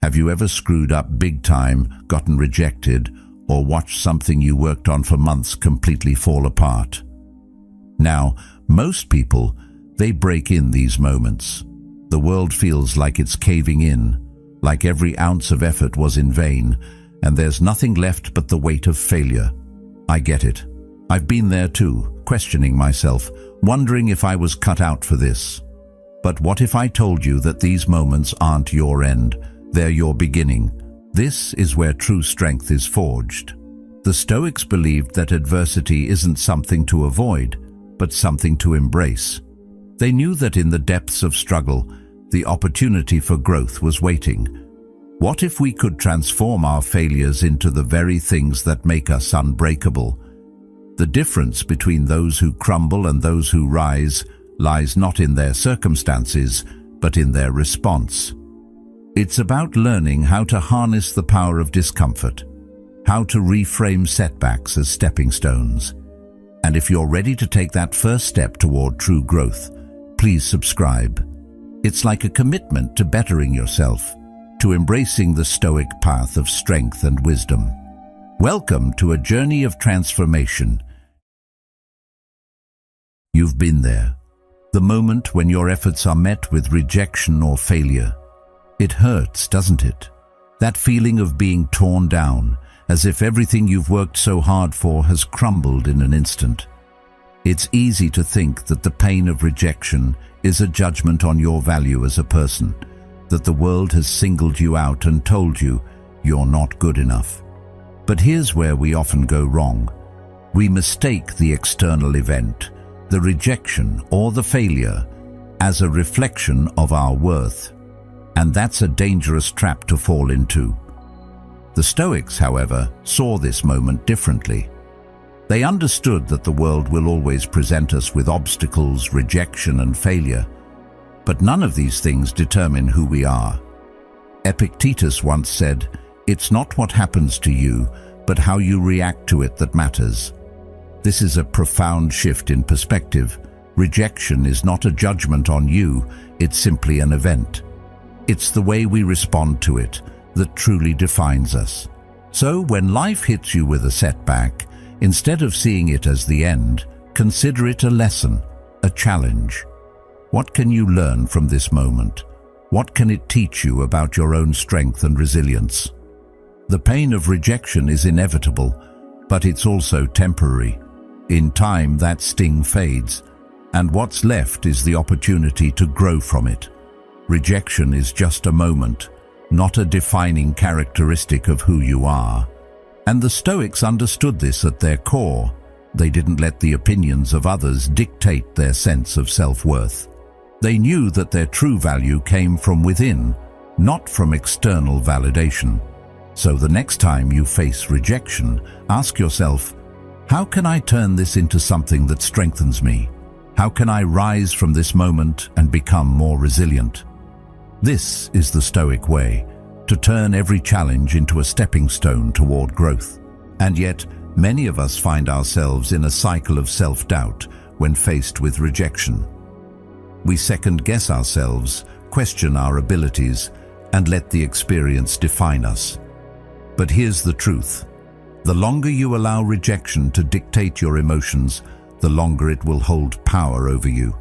Have you ever screwed up big time, gotten rejected, or watched something you worked on for months completely fall apart? Now, most people, they break in these moments. The world feels like it's caving in, like every ounce of effort was in vain, and there's nothing left but the weight of failure. I get it. I've been there too, questioning myself, wondering if I was cut out for this. But what if I told you that these moments aren't your end, they're your beginning? This is where true strength is forged. The Stoics believed that adversity isn't something to avoid, but something to embrace. They knew that in the depths of struggle, the opportunity for growth was waiting. What if we could transform our failures into the very things that make us unbreakable? The difference between those who crumble and those who rise lies not in their circumstances, but in their response. It's about learning how to harness the power of discomfort, how to reframe setbacks as stepping stones. And if you're ready to take that first step toward true growth, please subscribe. It's like a commitment to bettering yourself, to embracing the Stoic path of strength and wisdom. Welcome to a journey of transformation. You've been there. The moment when your efforts are met with rejection or failure. It hurts, doesn't it? That feeling of being torn down, as if everything you've worked so hard for has crumbled in an instant. It's easy to think that the pain of rejection is a judgment on your value as a person, that the world has singled you out and told you you're not good enough. But here's where we often go wrong. We mistake the external event, the rejection or the failure, as a reflection of our worth. And that's a dangerous trap to fall into. The Stoics, however, saw this moment differently. They understood that the world will always present us with obstacles, rejection, and failure. But none of these things determine who we are. Epictetus once said, "It's not what happens to you, but how you react to it that matters." This is a profound shift in perspective. Rejection is not a judgment on you, it's simply an event. It's the way we respond to it that truly defines us. So when life hits you with a setback, instead of seeing it as the end, consider it a lesson, a challenge. What can you learn from this moment? What can it teach you about your own strength and resilience? The pain of rejection is inevitable, but it's also temporary. In time, that sting fades, and what's left is the opportunity to grow from it. Rejection is just a moment, not a defining characteristic of who you are. And the Stoics understood this at their core. They didn't let the opinions of others dictate their sense of self-worth. They knew that their true value came from within, not from external validation. So the next time you face rejection, ask yourself, how can I turn this into something that strengthens me? How can I rise from this moment and become more resilient? This is the Stoic way, to turn every challenge into a stepping stone toward growth. And yet, many of us find ourselves in a cycle of self-doubt when faced with rejection. We second-guess ourselves, question our abilities, and let the experience define us. But here's the truth. The longer you allow rejection to dictate your emotions, the longer it will hold power over you.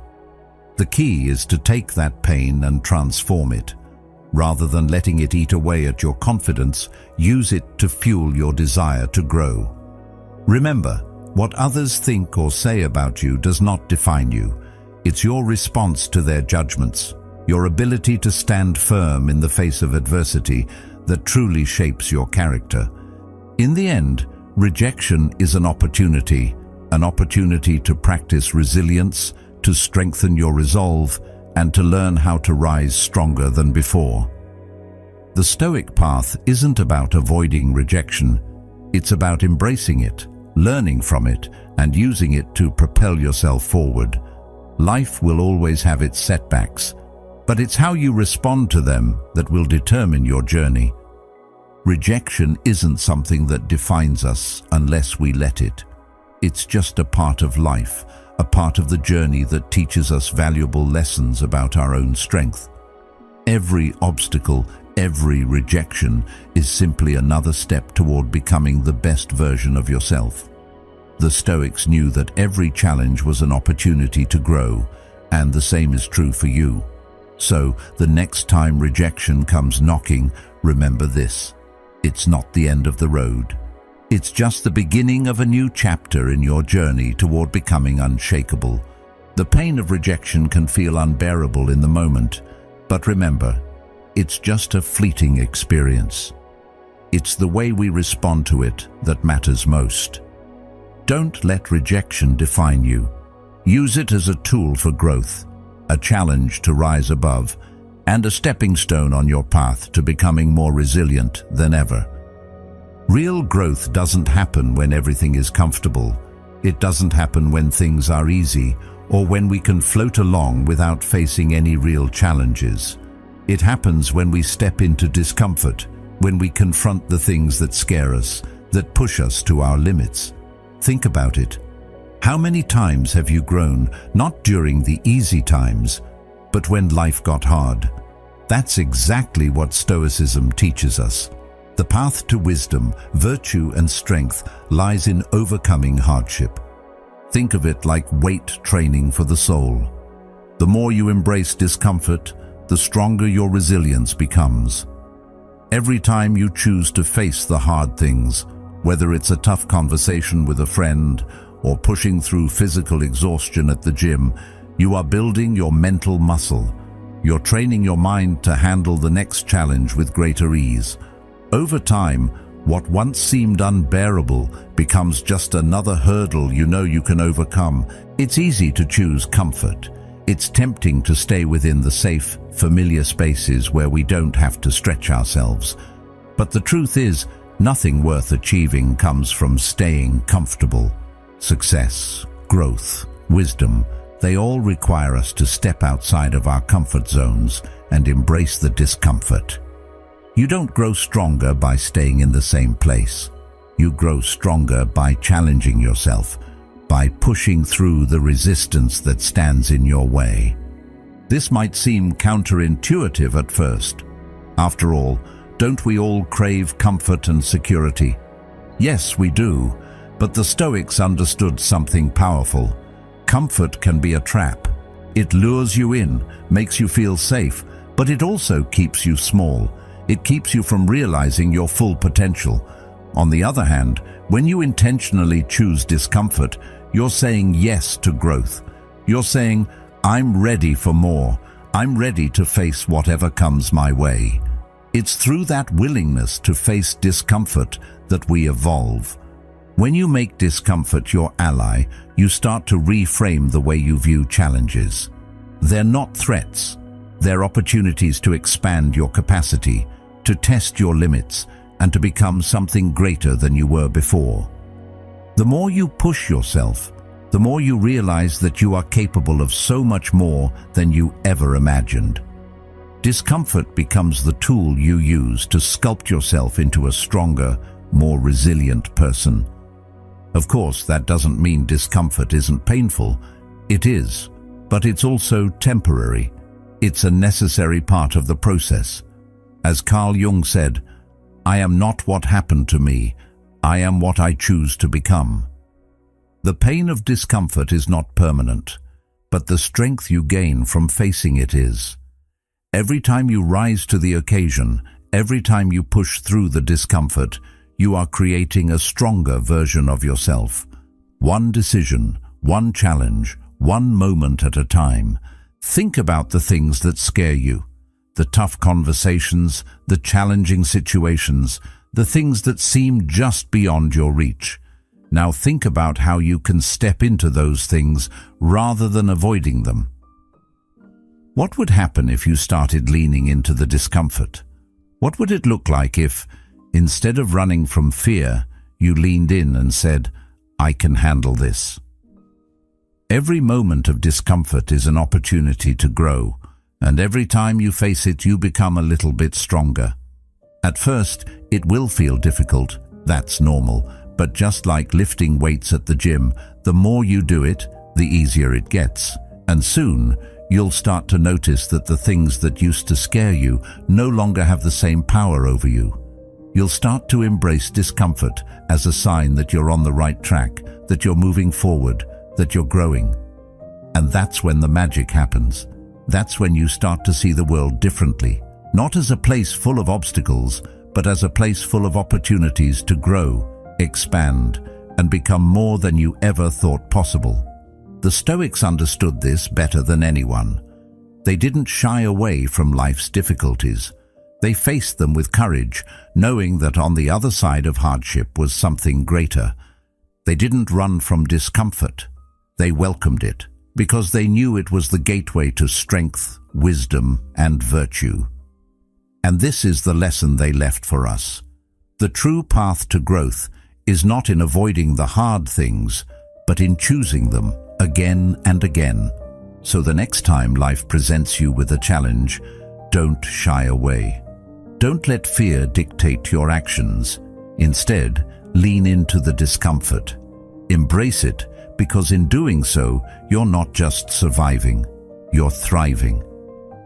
The key is to take that pain and transform it. Rather than letting it eat away at your confidence, use it to fuel your desire to grow. Remember, what others think or say about you does not define you. It's your response to their judgments, your ability to stand firm in the face of adversity that truly shapes your character. In the end, rejection is an opportunity to practice resilience, to strengthen your resolve, and to learn how to rise stronger than before. The Stoic path isn't about avoiding rejection. It's about embracing it, learning from it, and using it to propel yourself forward. Life will always have its setbacks, but it's how you respond to them that will determine your journey. Rejection isn't something that defines us unless we let it. It's just a part of life, a part of the journey that teaches us valuable lessons about our own strength. Every obstacle, Every rejection is simply another step toward becoming the best version of yourself. The Stoics knew that every challenge was an opportunity to grow, and the same is true for you. So, the next time rejection comes knocking, remember this: it's not the end of the road. It's just the beginning of a new chapter in your journey toward becoming unshakable. The pain of rejection can feel unbearable in the moment, but remember, it's just a fleeting experience. It's the way we respond to it that matters most. Don't let rejection define you. Use it as a tool for growth, a challenge to rise above, and a stepping stone on your path to becoming more resilient than ever. Real growth doesn't happen when everything is comfortable. It doesn't happen when things are easy or when we can float along without facing any real challenges. It happens when we step into discomfort, when we confront the things that scare us, that push us to our limits. Think about it. How many times have you grown, not during the easy times, but when life got hard? That's exactly what Stoicism teaches us. The path to wisdom, virtue, and strength lies in overcoming hardship. Think of it like weight training for the soul. The more you embrace discomfort, the stronger your resilience becomes. Every time you choose to face the hard things, whether it's a tough conversation with a friend or pushing through physical exhaustion at the gym, you are building your mental muscle. You're training your mind to handle the next challenge with greater ease. Over time, what once seemed unbearable becomes just another hurdle you know you can overcome. It's easy to choose comfort. It's tempting to stay within the safe, familiar spaces where we don't have to stretch ourselves. But the truth is, nothing worth achieving comes from staying comfortable. Success, growth, wisdom, they all require us to step outside of our comfort zones and embrace the discomfort. You don't grow stronger by staying in the same place. You grow stronger by challenging yourself, by pushing through the resistance that stands in your way. This might seem counterintuitive at first. After all, don't we all crave comfort and security? Yes, we do, but the Stoics understood something powerful. Comfort can be a trap. It lures you in, makes you feel safe, but it also keeps you small. It keeps you from realizing your full potential. On the other hand, when you intentionally choose discomfort, you're saying yes to growth. You're saying, I'm ready for more. I'm ready to face whatever comes my way. It's through that willingness to face discomfort that we evolve. When you make discomfort your ally, you start to reframe the way you view challenges. They're not threats. They're opportunities to expand your capacity, to test your limits, and to become something greater than you were before. The more you push yourself, the more you realize that you are capable of so much more than you ever imagined. Discomfort becomes the tool you use to sculpt yourself into a stronger, more resilient person. Of course, that doesn't mean discomfort isn't painful. It is, but it's also temporary. It's a necessary part of the process. As Carl Jung said, I am not what happened to me, I am what I choose to become. The pain of discomfort is not permanent, but the strength you gain from facing it is. Every time you rise to the occasion, every time you push through the discomfort, you are creating a stronger version of yourself. One decision, one challenge, one moment at a time. Think about the things that scare you. The tough conversations, the challenging situations, the things that seem just beyond your reach. Now think about how you can step into those things rather than avoiding them. What would happen if you started leaning into the discomfort? What would it look like if, instead of running from fear, you leaned in and said, I can handle this? Every moment of discomfort is an opportunity to grow, and every time you face it, you become a little bit stronger. At first, it will feel difficult. That's normal. But just like lifting weights at the gym, the more you do it, the easier it gets. And soon, you'll start to notice that the things that used to scare you no longer have the same power over you. You'll start to embrace discomfort as a sign that you're on the right track, that you're moving forward, that you're growing. And that's when the magic happens. That's when you start to see the world differently, not as a place full of obstacles, but as a place full of opportunities to grow, expand, and become more than you ever thought possible. The Stoics understood this better than anyone. They didn't shy away from life's difficulties. They faced them with courage, knowing that on the other side of hardship was something greater. They didn't run from discomfort. They welcomed it, because they knew it was the gateway to strength, wisdom, and virtue. And this is the lesson they left for us. The true path to growth is not in avoiding the hard things, but in choosing them again and again. So the next time life presents you with a challenge, don't shy away. Don't let fear dictate your actions. Instead, lean into the discomfort. Embrace it, because in doing so, you're not just surviving, you're thriving.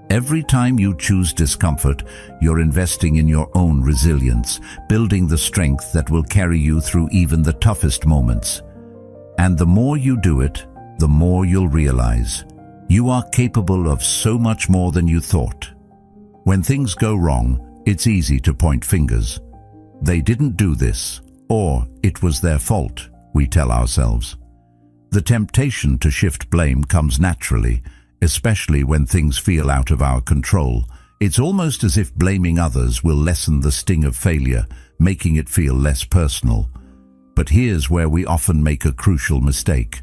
Every time you choose discomfort, you're investing in your own resilience, building the strength that will carry you through even the toughest moments. And the more you do it, the more you'll realize you are capable of so much more than you thought. When things go wrong, it's easy to point fingers. They didn't do this, or it was their fault, we tell ourselves. The temptation to shift blame comes naturally, especially when things feel out of our control. It's almost as if blaming others will lessen the sting of failure, making it feel less personal. But here's where we often make a crucial mistake.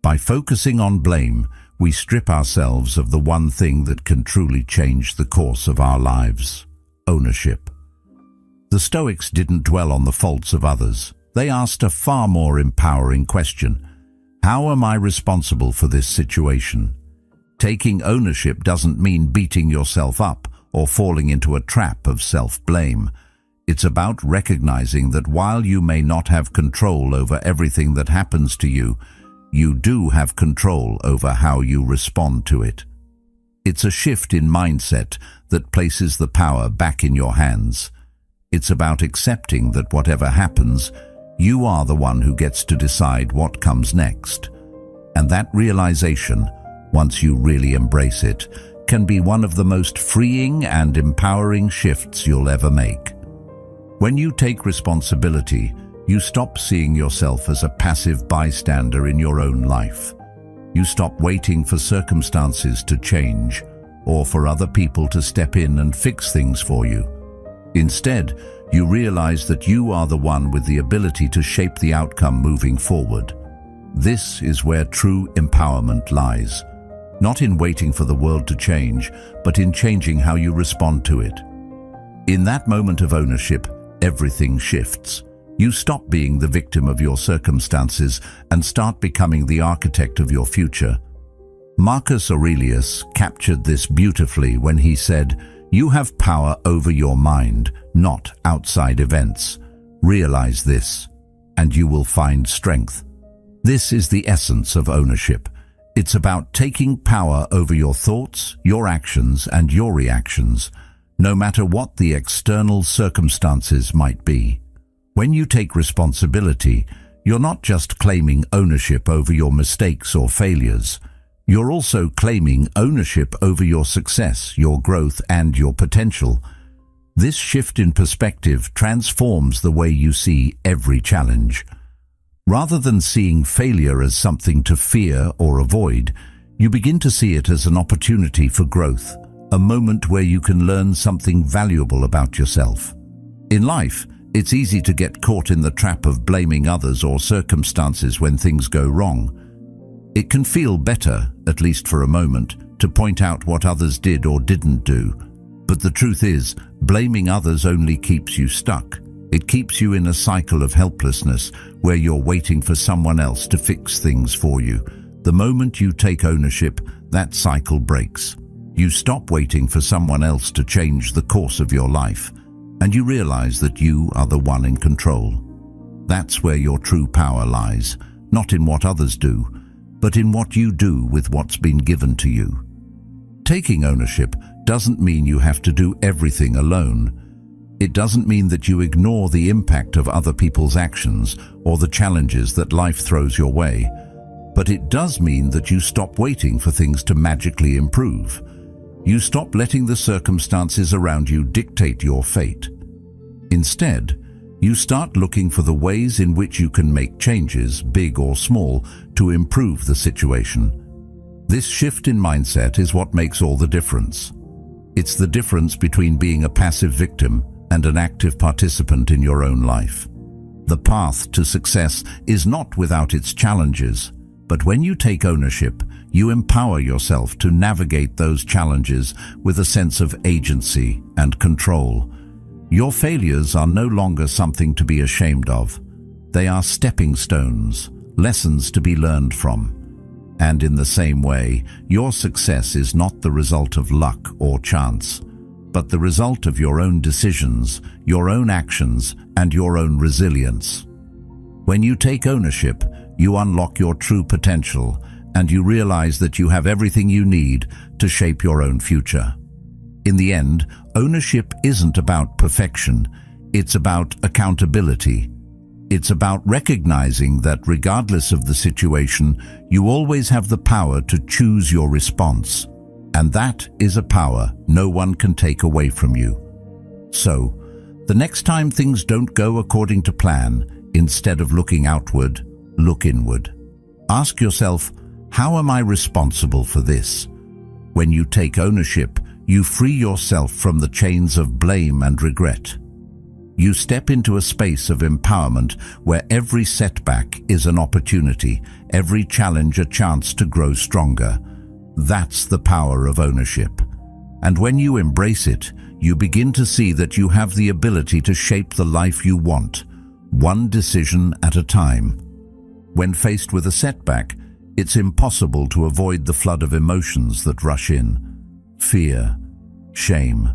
By focusing on blame, we strip ourselves of the one thing that can truly change the course of our lives: ownership. The Stoics didn't dwell on the faults of others. They asked a far more empowering question: how am I responsible for this situation? Taking ownership doesn't mean beating yourself up or falling into a trap of self-blame. It's about recognizing that while you may not have control over everything that happens to you, you do have control over how you respond to it. It's a shift in mindset that places the power back in your hands. It's about accepting that whatever happens, you are the one who gets to decide what comes next. And that realization, once you really embrace it, can be one of the most freeing and empowering shifts you'll ever make. When you take responsibility, you stop seeing yourself as a passive bystander in your own life. You stop waiting for circumstances to change or for other people to step in and fix things for you. Instead, you realize that you are the one with the ability to shape the outcome moving forward. This is where true empowerment lies. Not in waiting for the world to change, but in changing how you respond to it. In that moment of ownership, everything shifts. You stop being the victim of your circumstances and start becoming the architect of your future. Marcus Aurelius captured this beautifully when he said, "You have power over your mind, not outside events. Realize this, and you will find strength." This is the essence of ownership. It's about taking power over your thoughts, your actions, and your reactions, no matter what the external circumstances might be. When you take responsibility, you're not just claiming ownership over your mistakes or failures. You're also claiming ownership over your success, your growth, and your potential. This shift in perspective transforms the way you see every challenge. Rather than seeing failure as something to fear or avoid, you begin to see it as an opportunity for growth, a moment where you can learn something valuable about yourself. In life, it's easy to get caught in the trap of blaming others or circumstances when things go wrong. It can feel better, at least for a moment, to point out what others did or didn't do. But the truth is, blaming others only keeps you stuck. It keeps you in a cycle of helplessness where you're waiting for someone else to fix things for you. The moment you take ownership, that cycle breaks. You stop waiting for someone else to change the course of your life, and you realize that you are the one in control. That's where your true power lies, not in what others do, but in what you do with what's been given to you. taking ownership doesn't mean you have to do everything alone. It doesn't mean that you ignore the impact of other people's actions or the challenges that life throws your way. But it does mean that you stop waiting for things to magically improve. You stop letting the circumstances around you dictate your fate. Instead, you start looking for the ways in which you can make changes, big or small, to improve the situation. This shift in mindset is what makes all the difference. It's the difference between being a passive victim and an active participant in your own life. The path to success is not without its challenges, but when you take ownership, you empower yourself to navigate those challenges with a sense of agency and control. Your failures are no longer something to be ashamed of. They are stepping stones, lessons to be learned from. And in the same way, your success is not the result of luck or chance, but the result of your own decisions, your own actions, and your own resilience. When you take ownership, you unlock your true potential, and you realize that you have everything you need to shape your own future. In the end, ownership isn't about perfection, it's about accountability. It's about recognizing that regardless of the situation, you always have the power to choose your response. And that is a power no one can take away from you. So, the next time things don't go according to plan, instead of looking outward, look inward. Ask yourself, how am I responsible for this? When you take ownership, you free yourself from the chains of blame and regret. You step into a space of empowerment where every setback is an opportunity, every challenge a chance to grow stronger. That's the power of ownership. And when you embrace it, you begin to see that you have the ability to shape the life you want, one decision at a time. When faced with a setback, it's impossible to avoid the flood of emotions that rush in. Fear, shame,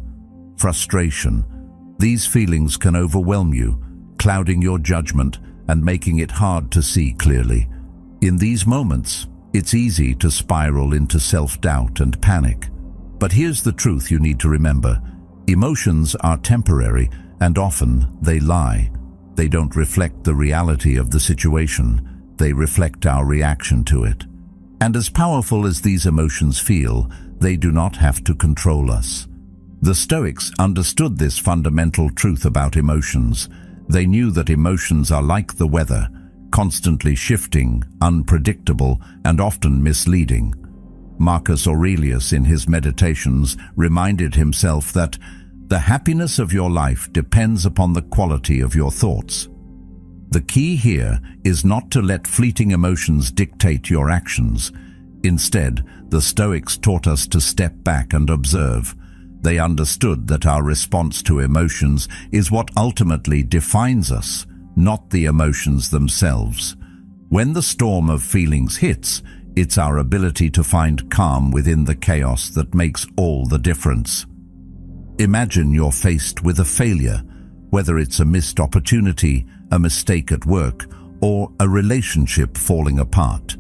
frustration. These feelings can overwhelm you, clouding your judgment and making it hard to see clearly. In these moments, it's easy to spiral into self-doubt and panic. But here's the truth you need to remember. Emotions are temporary, and often they lie. They don't reflect the reality of the situation. They reflect our reaction to it. And as powerful as these emotions feel, they do not have to control us. The Stoics understood this fundamental truth about emotions. They knew that emotions are like the weather, constantly shifting, unpredictable, and often misleading. Marcus Aurelius, in his Meditations, reminded himself that the happiness of your life depends upon the quality of your thoughts. The key here is not to let fleeting emotions dictate your actions. Instead, the Stoics taught us to step back and observe. They understood that our response to emotions is what ultimately defines us, not the emotions themselves. When the storm of feelings hits, it's our ability to find calm within the chaos that makes all the difference. Imagine you're faced with a failure, whether it's a missed opportunity, a mistake at work, or a relationship falling apart.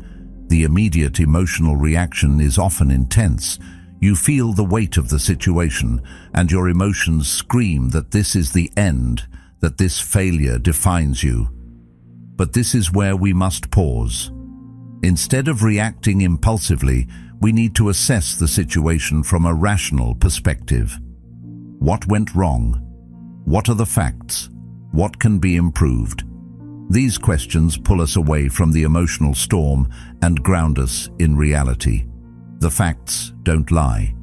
The immediate emotional reaction is often intense. You feel the weight of the situation, and your emotions scream that this is the end, that this failure defines you. But this is where we must pause. Instead of reacting impulsively, we need to assess the situation from a rational perspective. What went wrong? What are the facts? What can be improved? These questions pull us away from the emotional storm and ground us in reality. The facts don't lie.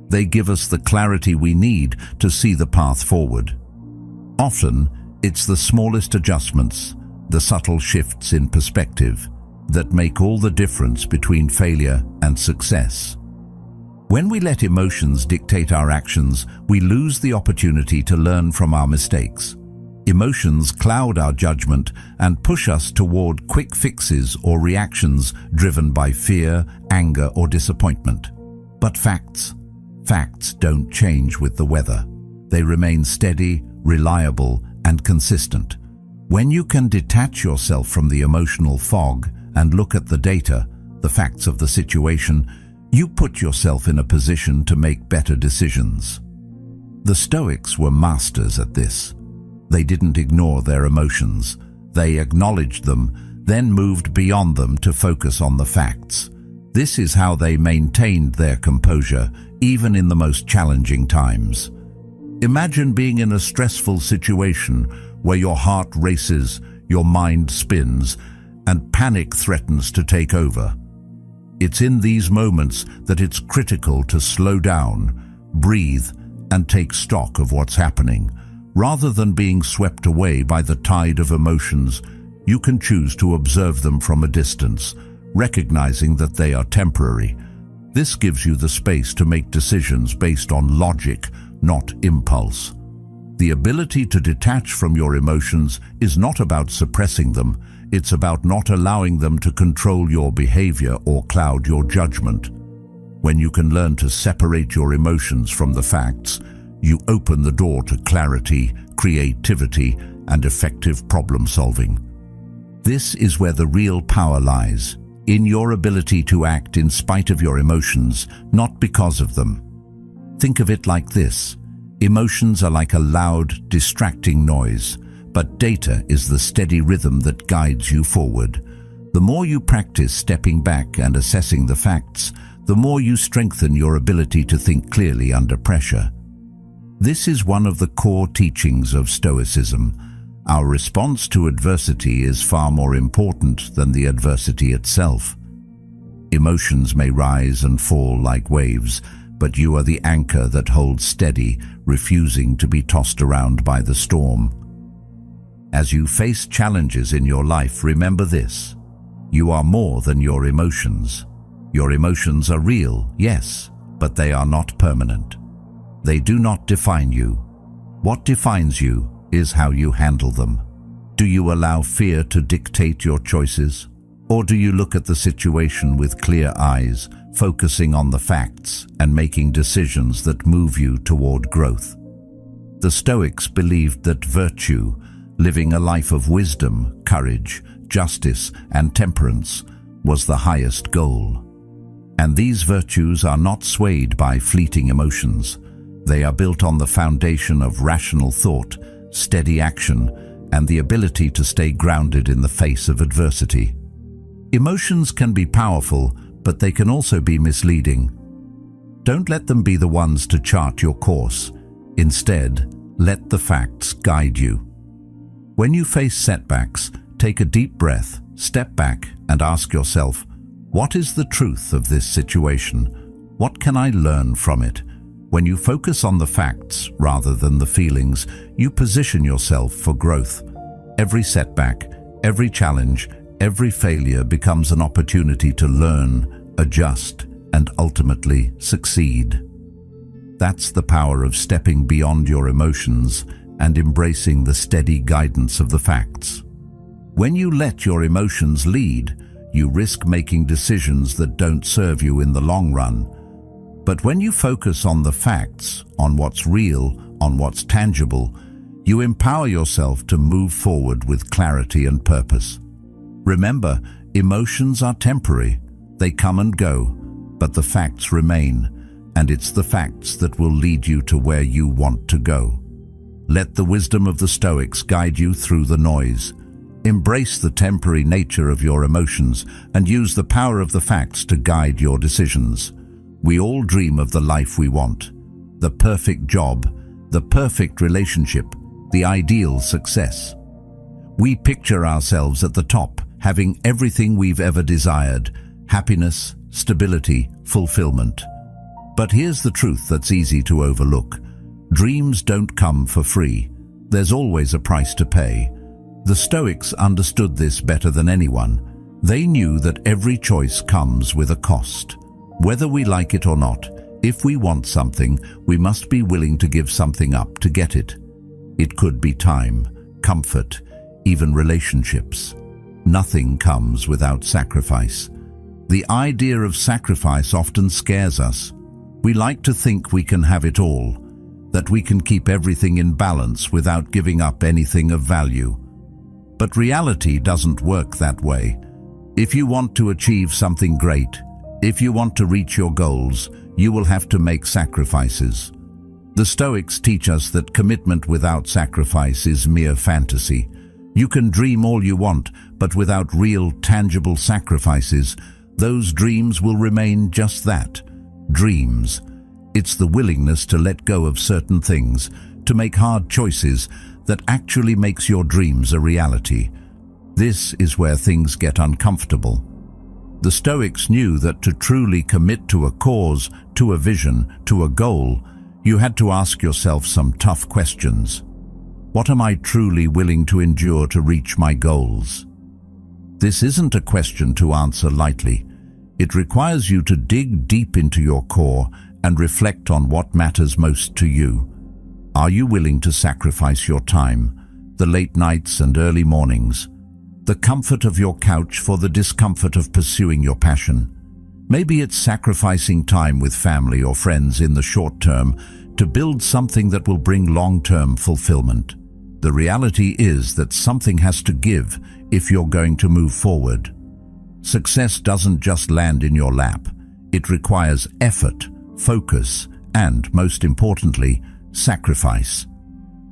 They give us the clarity we need to see the path forward. Often, it's the smallest adjustments, the subtle shifts in perspective, that make all the difference between failure and success. When we let emotions dictate our actions, we lose the opportunity to learn from our mistakes. Emotions cloud our judgment and push us toward quick fixes or reactions driven by fear, anger, or disappointment. But facts don't change with the weather. They remain steady, reliable, and consistent. When you can detach yourself from the emotional fog and look at the data, the facts of the situation, You put yourself in a position to make better decisions. The Stoics were masters at this. They didn't ignore their emotions. They acknowledged them, then moved beyond them to focus on the facts. This is how they maintained their composure, even in the most challenging times. Imagine being in a stressful situation where your heart races, your mind spins, and panic threatens to take over. It's in these moments that it's critical to slow down, breathe, and take stock of what's happening. Rather than being swept away by the tide of emotions, you can choose to observe them from a distance, recognizing that they are temporary. This gives you the space to make decisions based on logic, not impulse. The ability to detach from your emotions is not about suppressing them, it's about not allowing them to control your behavior or cloud your judgment. When you can learn to separate your emotions from the facts, you open the door to clarity, creativity, and effective problem solving. This is where the real power lies, in your ability to act in spite of your emotions, not because of them. Think of it like this. Emotions are like a loud, distracting noise, but data is the steady rhythm that guides you forward. The more you practice stepping back and assessing the facts, the more you strengthen your ability to think clearly under pressure. This is one of the core teachings of Stoicism. Our response to adversity is far more important than the adversity itself. Emotions may rise and fall like waves, but you are the anchor that holds steady, refusing to be tossed around by the storm. As you face challenges in your life, remember this: you are more than your emotions. Your emotions are real, yes, but they are not permanent. They do not define you. What defines you is how you handle them. Do you allow fear to dictate your choices? Or do you look at the situation with clear eyes, focusing on the facts and making decisions that move you toward growth? The Stoics believed that virtue, living a life of wisdom, courage, justice, and temperance, was the highest goal. And these virtues are not swayed by fleeting emotions. They are built on the foundation of rational thought, steady action, and the ability to stay grounded in the face of adversity. Emotions can be powerful, but they can also be misleading. Don't let them be the ones to chart your course. Instead, let the facts guide you. When you face setbacks, take a deep breath, step back, and ask yourself, what is the truth of this situation? What can I learn from it? When you focus on the facts rather than the feelings, you position yourself for growth. Every setback, every challenge, every failure becomes an opportunity to learn, adjust, and ultimately succeed. That's the power of stepping beyond your emotions and embracing the steady guidance of the facts. When you let your emotions lead, you risk making decisions that don't serve you in the long run. But when you focus on the facts, on what's real, on what's tangible, you empower yourself to move forward with clarity and purpose. Remember, emotions are temporary. They come and go, but the facts remain, and it's the facts that will lead you to where you want to go. Let the wisdom of the Stoics guide you through the noise. Embrace the temporary nature of your emotions and use the power of the facts to guide your decisions. We all dream of the life we want, the perfect job, the perfect relationship, the ideal success. We picture ourselves at the top, having everything we've ever desired: happiness, stability, fulfillment. But here's the truth that's easy to overlook. Dreams don't come for free. There's always a price to pay. The Stoics understood this better than anyone. They knew that every choice comes with a cost. Whether we like it or not, if we want something, we must be willing to give something up to get it. It could be time, comfort, even relationships. Nothing comes without sacrifice. The idea of sacrifice often scares us. We like to think we can have it all, that we can keep everything in balance without giving up anything of value. But reality doesn't work that way. If you want to achieve something great, If you want to reach your goals, you will have to make sacrifices. The Stoics teach us that commitment without sacrifice is mere fantasy. You can dream all you want, but without real, tangible sacrifices, those dreams will remain just that, dreams. It's the willingness to let go of certain things, to make hard choices, that actually makes your dreams a reality. This is where things get uncomfortable. The Stoics knew that to truly commit to a cause, to a vision, to a goal, you had to ask yourself some tough questions. What am I truly willing to endure to reach my goals? This isn't a question to answer lightly. It requires you to dig deep into your core and reflect on what matters most to you. Are you willing to sacrifice your time, the late nights and early mornings, the comfort of your couch for the discomfort of pursuing your passion? Maybe it's sacrificing time with family or friends in the short term to build something that will bring long-term fulfillment. The reality is that something has to give if you're going to move forward. Success doesn't just land in your lap. It requires effort, focus, and, most importantly, sacrifice.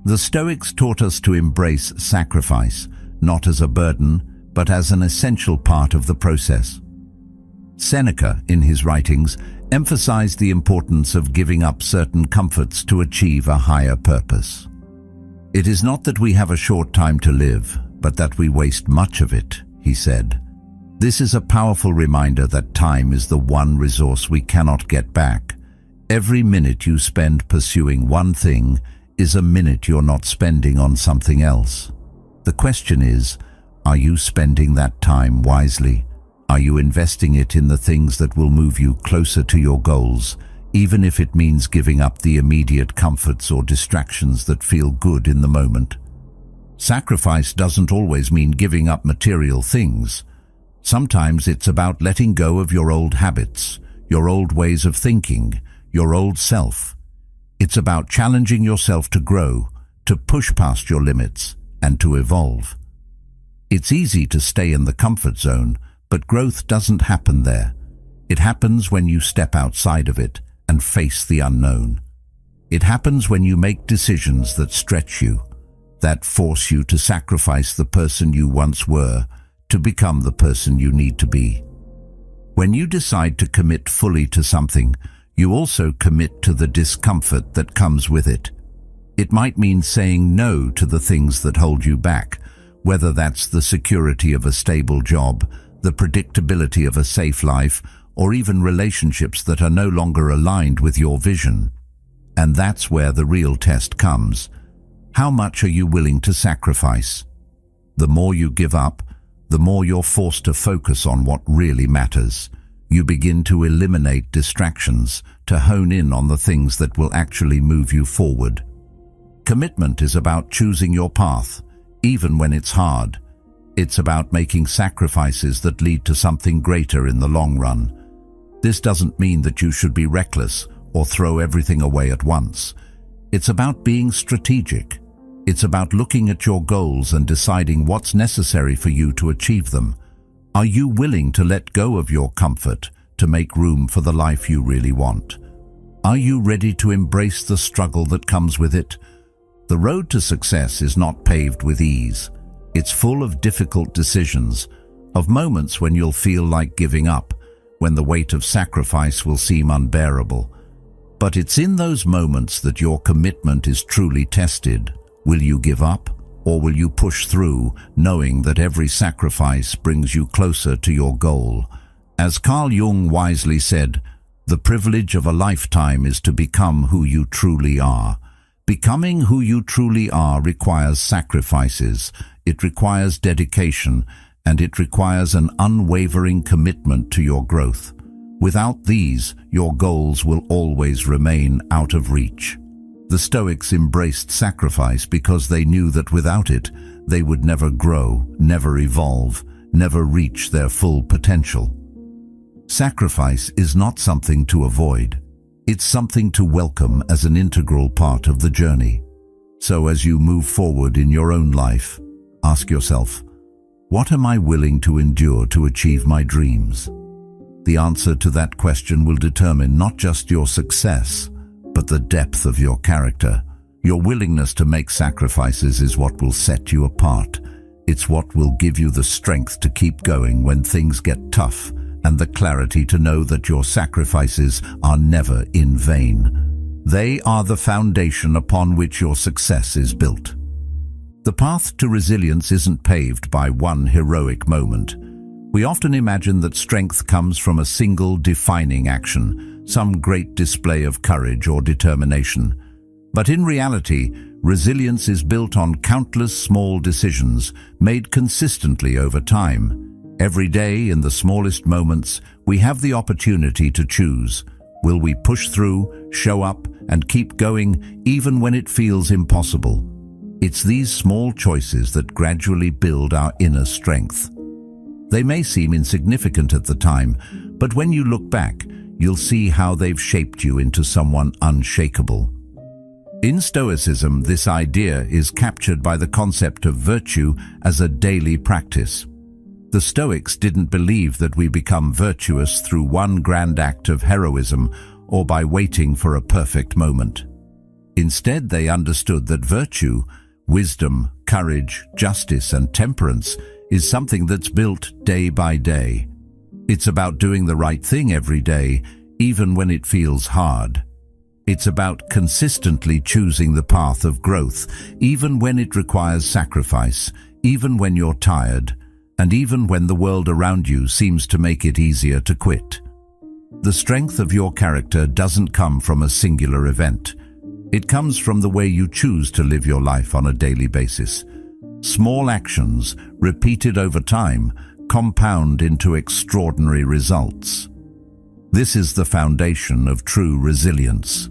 The Stoics taught us to embrace sacrifice, not as a burden, but as an essential part of the process. Seneca, in his writings, emphasized the importance of giving up certain comforts to achieve a higher purpose. It is not that we have a short time to live, but that we waste much of it, he said. This is a powerful reminder that time is the one resource we cannot get back. Every minute you spend pursuing one thing is a minute you're not spending on something else. The question is, are you spending that time wisely? Are you investing it in the things that will move you closer to your goals, even if it means giving up the immediate comforts or distractions that feel good in the moment? Sacrifice doesn't always mean giving up material things. Sometimes it's about letting go of your old habits, your old ways of thinking, your old self. It's about challenging yourself to grow, to push past your limits, and to evolve. It's easy to stay in the comfort zone, but growth doesn't happen there. It happens when you step outside of it and face the unknown. It happens when you make decisions that stretch you, that force you to sacrifice the person you once were to become the person you need to be. When you decide to commit fully to something, you also commit to the discomfort that comes with it. It might mean saying no to the things that hold you back, whether that's the security of a stable job, the predictability of a safe life, or even relationships that are no longer aligned with your vision. And that's where the real test comes. How much are you willing to sacrifice? The more you give up, the more you're forced to focus on what really matters. You begin to eliminate distractions, to hone in on the things that will actually move you forward. Commitment is about choosing your path, even when it's hard. It's about making sacrifices that lead to something greater in the long run. This doesn't mean that you should be reckless or throw everything away at once. It's about being strategic. It's about looking at your goals and deciding what's necessary for you to achieve them. Are you willing to let go of your comfort to make room for the life you really want? Are you ready to embrace the struggle that comes with it? The road to success is not paved with ease. It's full of difficult decisions, of moments when you'll feel like giving up, when the weight of sacrifice will seem unbearable. But it's in those moments that your commitment is truly tested. Will you give up, or will you push through, knowing that every sacrifice brings you closer to your goal? As Carl Jung wisely said, the privilege of a lifetime is to become who you truly are. Becoming who you truly are requires sacrifices, it requires dedication, and it requires an unwavering commitment to your growth. Without these, your goals will always remain out of reach. The Stoics embraced sacrifice because they knew that without it, they would never grow, never evolve, never reach their full potential. Sacrifice is not something to avoid. It's something to welcome as an integral part of the journey. So as you move forward in your own life, ask yourself, what am I willing to endure to achieve my dreams? The answer to that question will determine not just your success, but the depth of your character. Your willingness to make sacrifices is what will set you apart. It's what will give you the strength to keep going when things get tough, and the clarity to know that your sacrifices are never in vain. They are the foundation upon which your success is built. The path to resilience isn't paved by one heroic moment. We often imagine that strength comes from a single defining action, some great display of courage or determination. But in reality, resilience is built on countless small decisions made consistently over time. Every day, in the smallest moments, we have the opportunity to choose. Will we push through, show up, and keep going even when it feels impossible? It's these small choices that gradually build our inner strength. They may seem insignificant at the time, but when you look back, you'll see how they've shaped you into someone unshakable. In Stoicism, this idea is captured by the concept of virtue as a daily practice. The Stoics didn't believe that we become virtuous through one grand act of heroism or by waiting for a perfect moment. Instead, they understood that virtue, wisdom, courage, justice, and temperance is something that's built day by day. It's about doing the right thing every day, even when it feels hard. It's about consistently choosing the path of growth, even when it requires sacrifice, even when you're tired, and even when the world around you seems to make it easier to quit. The strength of your character doesn't come from a singular event. It comes from the way you choose to live your life on a daily basis. Small actions, repeated over time, compound into extraordinary results. This is the foundation of true resilience.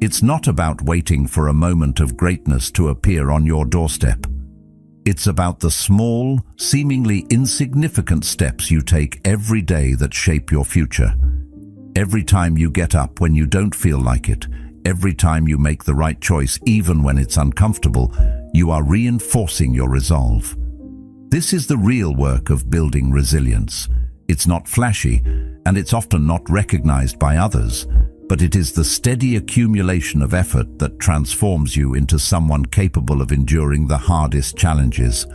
It's not about waiting for a moment of greatness to appear on your doorstep. It's about the small, seemingly insignificant steps you take every day that shape your future. Every time you get up when you don't feel like it, every time you make the right choice even when it's uncomfortable, you are reinforcing your resolve. This is the real work of building resilience. It's not flashy, and it's often not recognized by others, but it is the steady accumulation of effort that transforms you into someone capable of enduring the hardest challenges.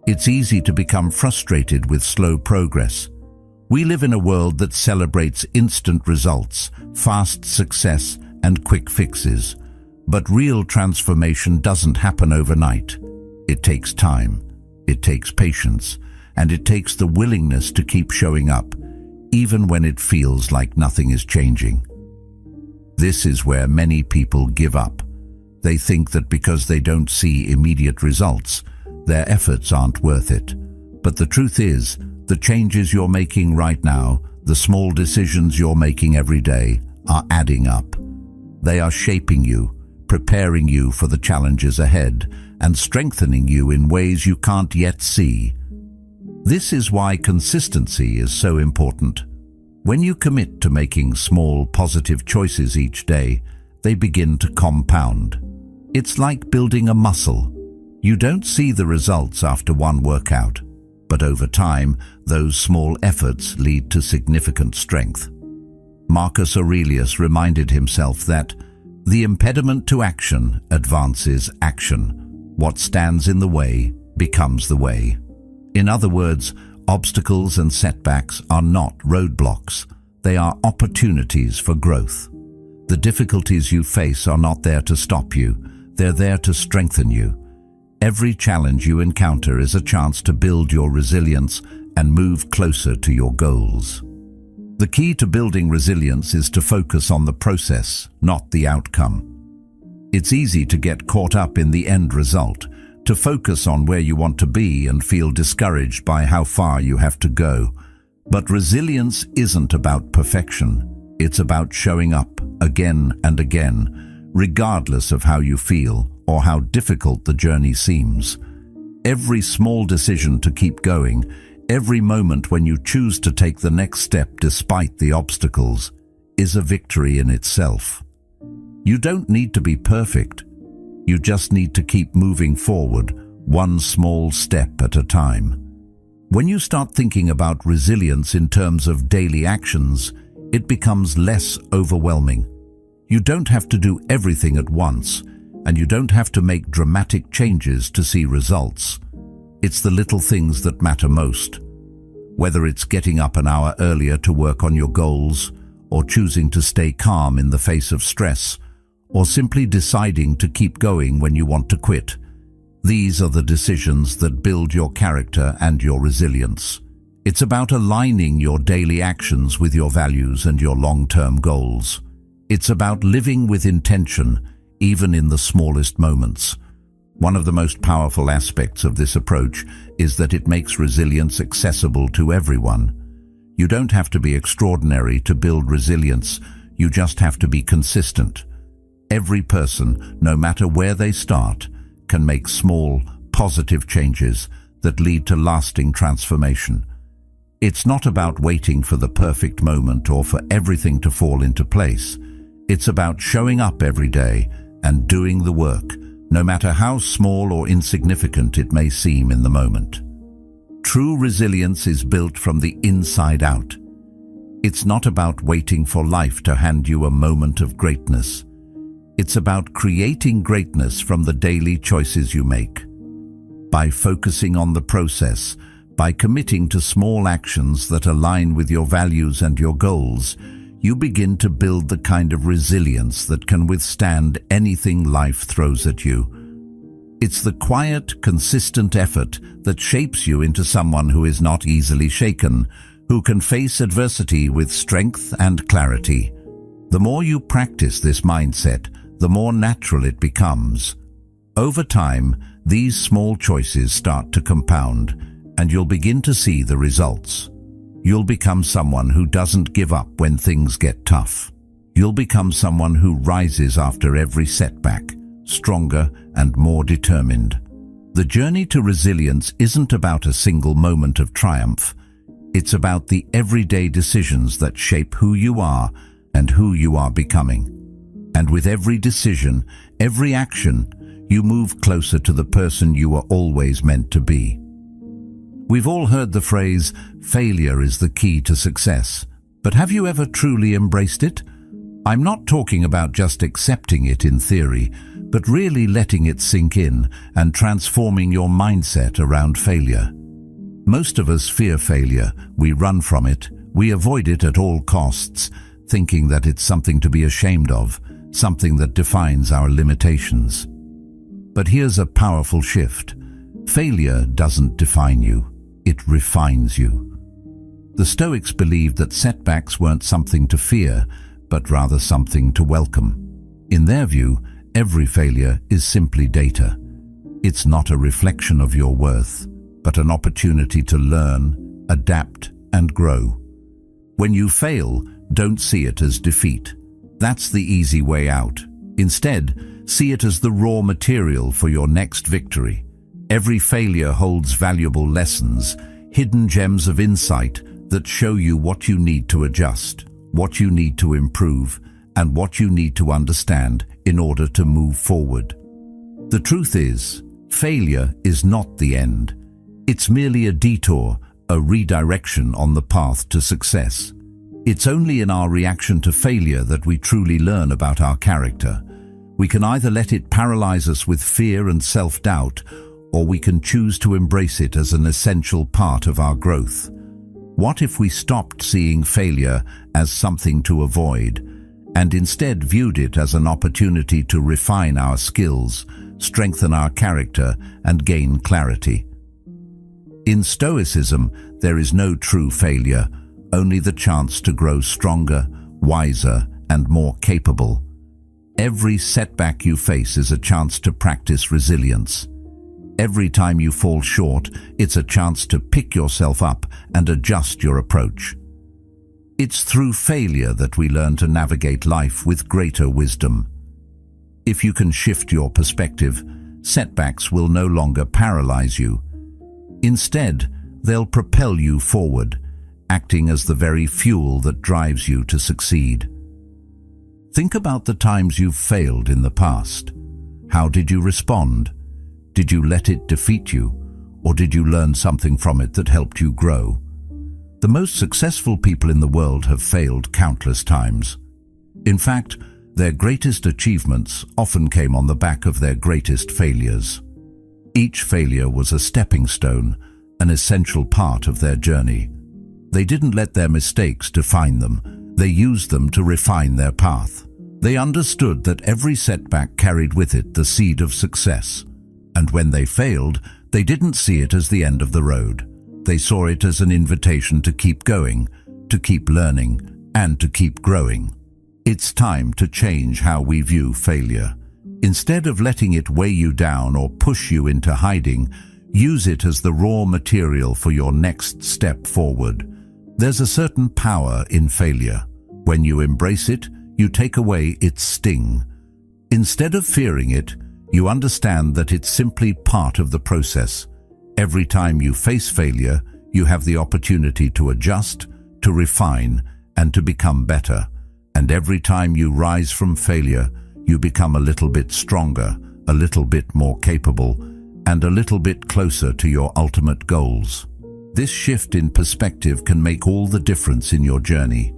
It's easy to become frustrated with slow progress. We live in a world that celebrates instant results, fast success, and quick fixes. But real transformation doesn't happen overnight. It takes time, it takes patience, and it takes the willingness to keep showing up, even when it feels like nothing is changing. This is where many people give up. They think that because they don't see immediate results, their efforts aren't worth it. But the truth is, the changes you're making right now, the small decisions you're making every day, are adding up. They are shaping you, preparing you for the challenges ahead, and strengthening you in ways you can't yet see. This is why consistency is so important. When you commit to making small, positive choices each day, they begin to compound. It's like building a muscle. You don't see the results after one workout, but over time, those small efforts lead to significant strength. Marcus Aurelius reminded himself that the impediment to action advances action. What stands in the way becomes the way. In other words, obstacles and setbacks are not roadblocks. They are opportunities for growth. The difficulties you face are not there to stop you. They're there to strengthen you. Every challenge you encounter is a chance to build your resilience and move closer to your goals. The key to building resilience is to focus on the process, not the outcome. It's easy to get caught up in the end result, to focus on where you want to be and feel discouraged by how far you have to go. But resilience isn't about perfection. It's about showing up again and again, regardless of how you feel or how difficult the journey seems. Every small decision to keep going, every moment when you choose to take the next step despite the obstacles, is a victory in itself. You don't need to be perfect. You just need to keep moving forward, one small step at a time. When you start thinking about resilience in terms of daily actions, it becomes less overwhelming. You don't have to do everything at once, and you don't have to make dramatic changes to see results. It's the little things that matter most. Whether it's getting up an hour earlier to work on your goals, or choosing to stay calm in the face of stress, or simply deciding to keep going when you want to quit. These are the decisions that build your character and your resilience. It's about aligning your daily actions with your values and your long-term goals. It's about living with intention, even in the smallest moments. One of the most powerful aspects of this approach is that it makes resilience accessible to everyone. You don't have to be extraordinary to build resilience, you just have to be consistent. Every person, no matter where they start, can make small, positive changes that lead to lasting transformation. It's not about waiting for the perfect moment or for everything to fall into place. It's about showing up every day and doing the work, no matter how small or insignificant it may seem in the moment. True resilience is built from the inside out. It's not about waiting for life to hand you a moment of greatness. It's about creating greatness from the daily choices you make. By focusing on the process, by committing to small actions that align with your values and your goals, you begin to build the kind of resilience that can withstand anything life throws at you. It's the quiet, consistent effort that shapes you into someone who is not easily shaken, who can face adversity with strength and clarity. The more you practice this mindset, the more natural it becomes. Over time, these small choices start to compound, and you'll begin to see the results. You'll become someone who doesn't give up when things get tough. You'll become someone who rises after every setback, stronger and more determined. The journey to resilience isn't about a single moment of triumph. It's about the everyday decisions that shape who you are and who you are becoming. And with every decision, every action, you move closer to the person you were always meant to be. We've all heard the phrase, failure is the key to success. But have you ever truly embraced it? I'm not talking about just accepting it in theory, but really letting it sink in and transforming your mindset around failure. Most of us fear failure. We run from it. We avoid it at all costs, thinking that it's something to be ashamed of, something that defines our limitations. But here's a powerful shift. Failure doesn't define you. It refines you. The Stoics believed that setbacks weren't something to fear, but rather something to welcome. In their view, every failure is simply data. It's not a reflection of your worth, but an opportunity to learn, adapt, and grow. When you fail, don't see it as defeat. That's the easy way out. Instead, see it as the raw material for your next victory. Every failure holds valuable lessons, hidden gems of insight that show you what you need to adjust, what you need to improve, and what you need to understand in order to move forward. The truth is, failure is not the end. It's merely a detour, a redirection on the path to success. It's only in our reaction to failure that we truly learn about our character. We can either let it paralyze us with fear and self-doubt, or we can choose to embrace it as an essential part of our growth. What if we stopped seeing failure as something to avoid, and instead viewed it as an opportunity to refine our skills, strengthen our character, and gain clarity? In Stoicism, there is no true failure, only the chance to grow stronger, wiser, and more capable. Every setback you face is a chance to practice resilience. Every time you fall short, it's a chance to pick yourself up and adjust your approach. It's through failure that we learn to navigate life with greater wisdom. If you can shift your perspective, setbacks will no longer paralyze you. Instead, they'll propel you forward, acting as the very fuel that drives you to succeed. Think about the times you've failed in the past. How did you respond? Did you let it defeat you? or did you learn something from it that helped you grow? The most successful people in the world have failed countless times. In fact, their greatest achievements often came on the back of their greatest failures. Each failure was a stepping stone, an essential part of their journey. They didn't let their mistakes define them. They used them to refine their path. They understood that every setback carried with it the seed of success. And when they failed, they didn't see it as the end of the road. They saw it as an invitation to keep going, to keep learning, and to keep growing. It's time to change how we view failure. Instead of letting it weigh you down or push you into hiding, use it as the raw material for your next step forward. There's a certain power in failure. When you embrace it, you take away its sting. Instead of fearing it, you understand that it's simply part of the process. Every time you face failure, you have the opportunity to adjust, to refine, and to become better. And every time you rise from failure, you become a little bit stronger, a little bit more capable, and a little bit closer to your ultimate goals. This shift in perspective can make all the difference in your journey.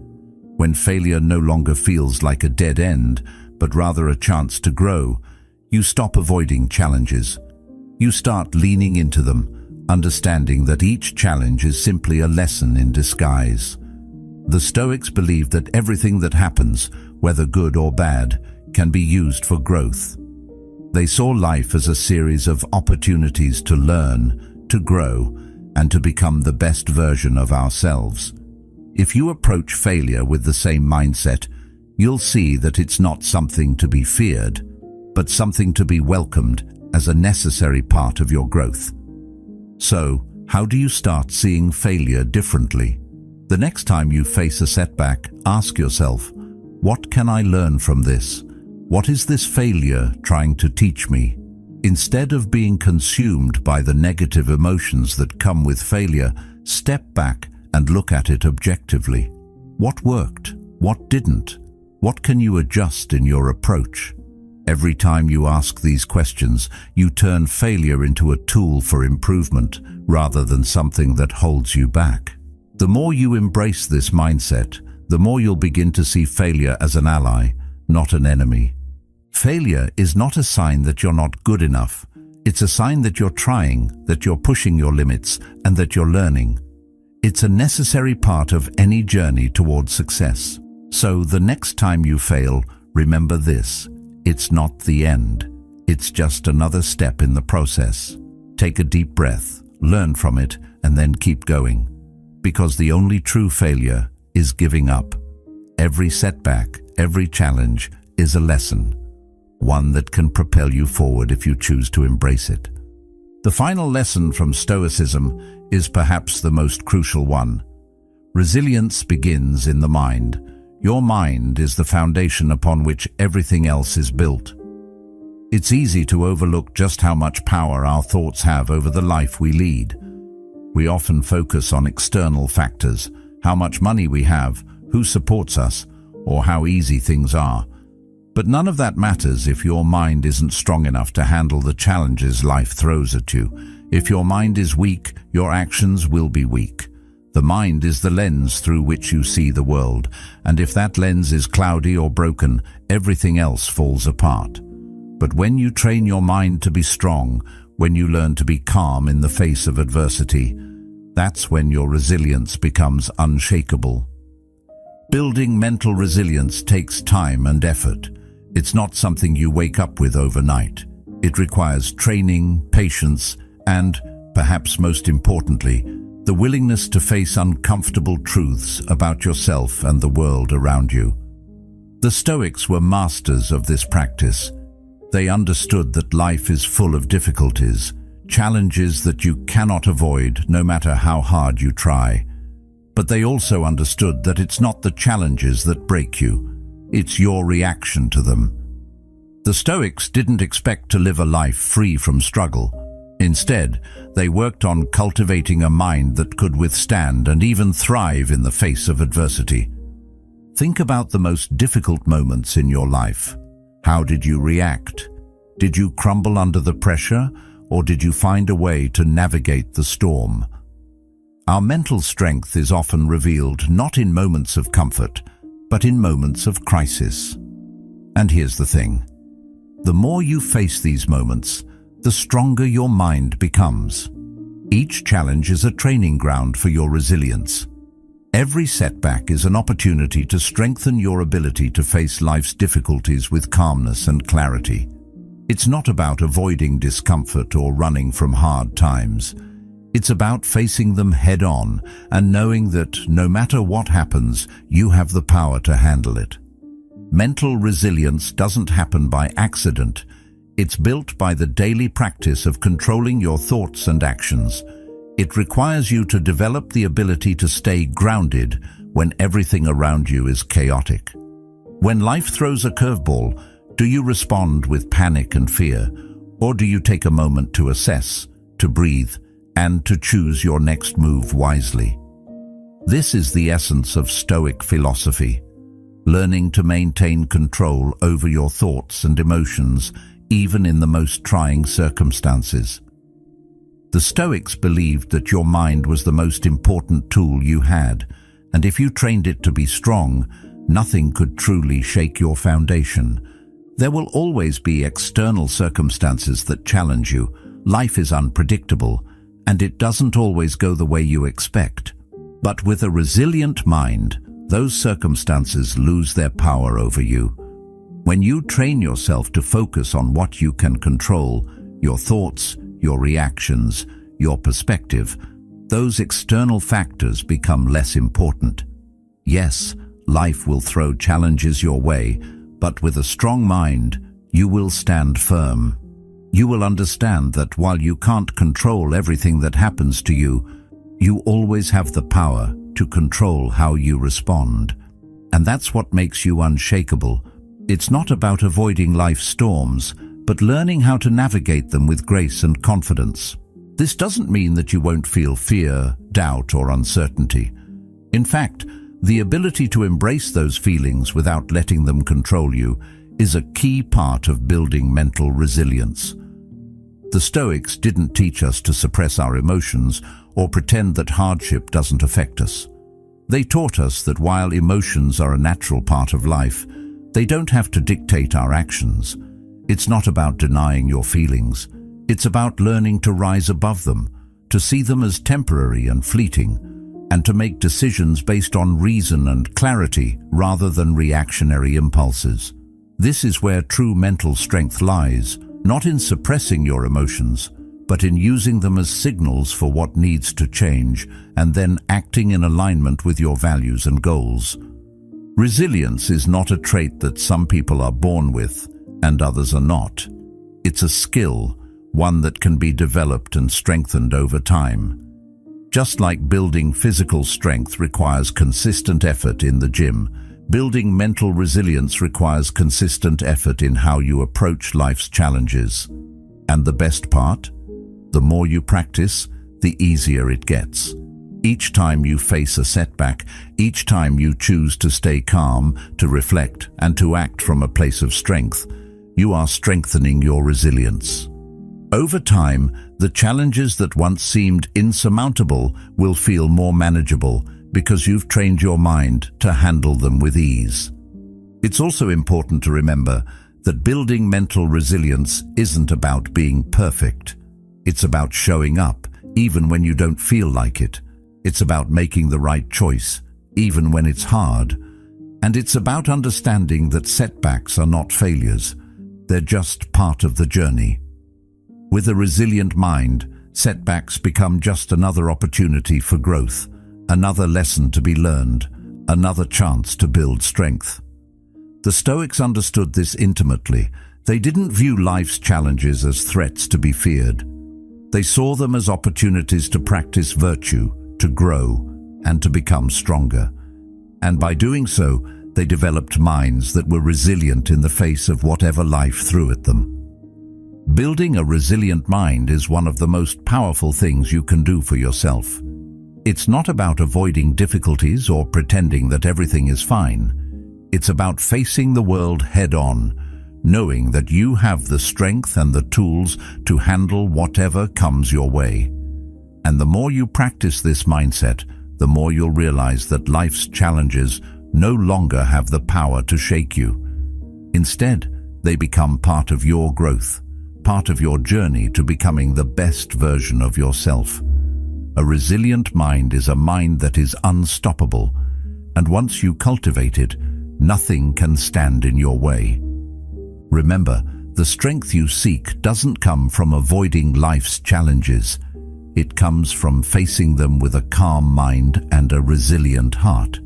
When failure no longer feels like a dead end, but rather a chance to grow, you stop avoiding challenges. You start leaning into them, understanding that each challenge is simply a lesson in disguise. The Stoics believed that everything that happens, whether good or bad, can be used for growth. They saw life as a series of opportunities to learn, to grow, and to become the best version of ourselves. If you approach failure with the same mindset, you'll see that it's not something to be feared, but something to be welcomed as a necessary part of your growth. So, how do you start seeing failure differently? The next time you face a setback, ask yourself, what can I learn from this? What is this failure trying to teach me? Instead of being consumed by the negative emotions that come with failure, step back and look at it objectively. What worked? What didn't? What can you adjust in your approach? Every time you ask these questions, you turn failure into a tool for improvement rather than something that holds you back. The more you embrace this mindset, the more you'll begin to see failure as an ally, not an enemy. Failure is not a sign that you're not good enough. It's a sign that you're trying, that you're pushing your limits, and that you're learning. It's a necessary part of any journey towards success. So the next time you fail, remember this: it's not the end. It's just another step in the process. Take a deep breath, learn from it, and then keep going. Because the only true failure is giving up. Every setback, every challenge is a lesson, one that can propel you forward if you choose to embrace it. The final lesson from Stoicism is perhaps the most crucial one. Resilience begins in the mind. Your mind is the foundation upon which everything else is built. It's easy to overlook just how much power our thoughts have over the life we lead. We often focus on external factors, how much money we have, who supports us, or how easy things are. But none of that matters if your mind isn't strong enough to handle the challenges life throws at you. If your mind is weak, your actions will be weak. The mind is the lens through which you see the world, and if that lens is cloudy or broken, everything else falls apart. But when you train your mind to be strong, when you learn to be calm in the face of adversity, that's when your resilience becomes unshakable. Building mental resilience takes time and effort. It's not something you wake up with overnight. It requires training, patience, and, perhaps most importantly, the willingness to face uncomfortable truths about yourself and the world around you. The Stoics were masters of this practice. They understood that life is full of difficulties, challenges that you cannot avoid no matter how hard you try. But they also understood that it's not the challenges that break you, it's your reaction to them. The Stoics didn't expect to live a life free from struggle. Instead, they worked on cultivating a mind that could withstand and even thrive in the face of adversity. Think about the most difficult moments in your life. How did you react? Did you crumble under the pressure, or did you find a way to navigate the storm? Our mental strength is often revealed not in moments of comfort, but in moments of crisis. And here's the thing. The more you face these moments, the stronger your mind becomes. Each challenge is a training ground for your resilience. Every setback is an opportunity to strengthen your ability to face life's difficulties with calmness and clarity. It's not about avoiding discomfort or running from hard times. It's about facing them head-on and knowing that no matter what happens, you have the power to handle it. Mental resilience doesn't happen by accident. It's built by the daily practice of controlling your thoughts and actions. It requires you to develop the ability to stay grounded when everything around you is chaotic. When life throws a curveball, do you respond with panic and fear, or do you take a moment to assess, to breathe, and to choose your next move wisely? This is the essence of Stoic philosophy, learning to maintain control over your thoughts and emotions even in the most trying circumstances. The Stoics believed that your mind was the most important tool you had, and if you trained it to be strong, nothing could truly shake your foundation. There will always be external circumstances that challenge you. Life is unpredictable, and it doesn't always go the way you expect. But with a resilient mind, those circumstances lose their power over you. When you train yourself to focus on what you can control, your thoughts, your reactions, your perspective, those external factors become less important. Yes, life will throw challenges your way, but with a strong mind, you will stand firm. You will understand that while you can't control everything that happens to you, you always have the power to control how you respond. And that's what makes you unshakable. It's not about avoiding life's storms, but learning how to navigate them with grace and confidence. This doesn't mean that you won't feel fear, doubt, or uncertainty. In fact, the ability to embrace those feelings without letting them control you is a key part of building mental resilience. The Stoics didn't teach us to suppress our emotions or pretend that hardship doesn't affect us. They taught us that while emotions are a natural part of life, they don't have to dictate our actions. It's not about denying your feelings. It's about learning to rise above them, to see them as temporary and fleeting, and to make decisions based on reason and clarity rather than reactionary impulses. This is where true mental strength lies, not in suppressing your emotions, but in using them as signals for what needs to change and then acting in alignment with your values and goals. Resilience is not a trait that some people are born with and others are not. It's a skill, one that can be developed and strengthened over time. Just like building physical strength requires consistent effort in the gym, building mental resilience requires consistent effort in how you approach life's challenges. And the best part? The more you practice, the easier it gets. Each time you face a setback, each time you choose to stay calm, to reflect, and to act from a place of strength, you are strengthening your resilience. Over time, the challenges that once seemed insurmountable will feel more manageable because you've trained your mind to handle them with ease. It's also important to remember that building mental resilience isn't about being perfect. It's about showing up, even when you don't feel like it. It's about making the right choice, even when it's hard. And it's about understanding that setbacks are not failures. They're just part of the journey. With a resilient mind, setbacks become just another opportunity for growth, another lesson to be learned, another chance to build strength. The Stoics understood this intimately. They didn't view life's challenges as threats to be feared. They saw them as opportunities to practice virtue, to grow, and to become stronger. And by doing so, they developed minds that were resilient in the face of whatever life threw at them. Building a resilient mind is one of the most powerful things you can do for yourself. It's not about avoiding difficulties or pretending that everything is fine. It's about facing the world head-on, knowing that you have the strength and the tools to handle whatever comes your way. And the more you practice this mindset, the more you'll realize that life's challenges no longer have the power to shake you. Instead, they become part of your growth, part of your journey to becoming the best version of yourself. A resilient mind is a mind that is unstoppable, and once you cultivate it, nothing can stand in your way. Remember, the strength you seek doesn't come from avoiding life's challenges. It comes from facing them with a calm mind and a resilient heart.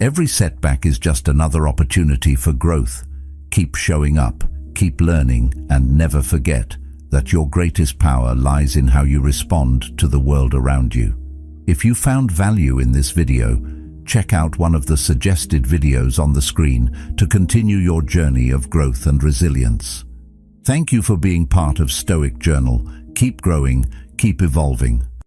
Every setback is just another opportunity for growth. Keep showing up, keep learning, and never forget that your greatest power lies in how you respond to the world around you. If you found value in this video, check out one of the suggested videos on the screen to continue your journey of growth and resilience. Thank you for being part of Stoic Journal. Keep growing, keep evolving.